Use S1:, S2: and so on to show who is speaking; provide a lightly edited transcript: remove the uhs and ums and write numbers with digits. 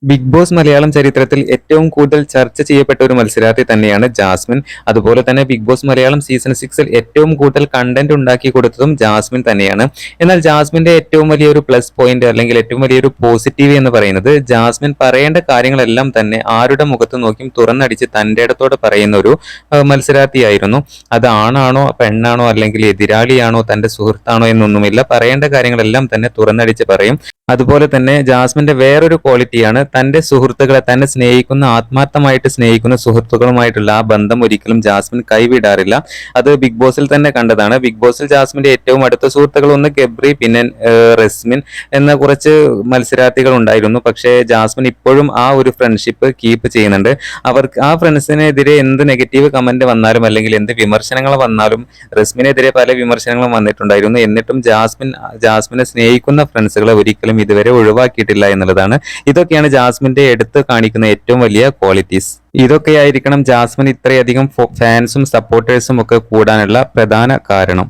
S1: Big boss Malayalam ചരിത്രത്തിൽ ഏറ്റവും കൂടുതൽ ചർച്ച ചെയ്യപ്പെട്ട ഒരു മത്സരാർത്ഥി തന്നെയാണ് ജാസ്മിൻ. അതുപോലെ തന്നെ ബിഗ് ബോസ് മലയാളം സീസൺ 6 ഏറ്റവും കൂടുതൽ കണ്ടന്റ് ഉണ്ടാക്കി കൊടുത്തതും ജാസ്മിൻ തന്നെയാണ്. എന്നാൽ ജാസ്മിന്റെ ഏറ്റവും വലിയൊരു പ്ലസ് പോയിന്റ് അല്ലെങ്കിൽ ഏറ്റവും വലിയൊരു പോസിറ്റീവ് എന്ന് പറയുന്നത് ജാസ്മിൻ പറയേണ്ട കാര്യങ്ങളെല്ലാം തന്നെ ആരുടെ മുഖത്ത് നോക്കിയും തുറന്നടിച്ച് തന്റെ ഇടത്തോടെ പറയുന്ന ഒരു മത്സരാർത്ഥിയായിരുന്നു. അത് ആണാണോ പെണ്ണാണോ അല്ലെങ്കിൽ എതിരാളിയാണോ തന്റെ സുഹൃത്താണോ എന്നൊന്നുമില്ല, പറയേണ്ട കാര്യങ്ങളെല്ലാം തന്നെ തുറന്നടിച്ച് പറയും. അതുപോലെ തന്നെ ജാസ്മിന്റെ വേറൊരു ക്വാളിറ്റിയാണ് തന്റെ സുഹൃത്തുക്കളെ, തന്നെ സ്നേഹിക്കുന്ന ആത്മാർത്ഥമായിട്ട് സ്നേഹിക്കുന്ന സുഹൃത്തുക്കളുമായിട്ടുള്ള ആ ബന്ധം ഒരിക്കലും ജാസ്മിൻ കൈവിടാറില്ല. അത് ബിഗ് ബോസിൽ തന്നെ കണ്ടതാണ്. ബിഗ് ബോസിൽ ജാസ്മിന്റെ ഏറ്റവും അടുത്ത സുഹൃത്തുക്കൾ ഒന്ന് ഗബ്രി, പിന്നെ റസ്മിൻ എന്ന കുറച്ച് മത്സരാർത്ഥികൾ ഉണ്ടായിരുന്നു. പക്ഷേ ജാസ്മിൻ ഇപ്പോഴും ആ ഒരു ഫ്രണ്ട്ഷിപ്പ് കീപ്പ് ചെയ്യുന്നുണ്ട്. അവർക്ക് ആ ഫ്രണ്ട്സിനെതിരെ എന്ത് നെഗറ്റീവ് കമന്റ് വന്നാലും അല്ലെങ്കിൽ എന്ത് വിമർശനങ്ങൾ വന്നാലും, റസ്മിനെതിരെ പല വിമർശനങ്ങളും വന്നിട്ടുണ്ടായിരുന്നു. എന്നിട്ടും ജാസ്മിനെ സ്നേഹിക്കുന്ന ഫ്രണ്ട്സുകളെ ഒരിക്കലും ഇതുവരെ ഒഴിവാക്കിയിട്ടില്ല എന്നുള്ളതാണ്. ഇതൊക്കെയാണ് ജാസ്മിന്റെ എടുത്ത് കാണിക്കുന്ന ഏറ്റവും വലിയ ക്വാളിറ്റീസ്. ഇതൊക്കെയായിരിക്കണം ജാസ്മിൻ ഇത്രയധികം ഫാൻസും സപ്പോർട്ടേഴ്സും ഒക്കെ കൂടാനുള്ള പ്രധാന കാരണം.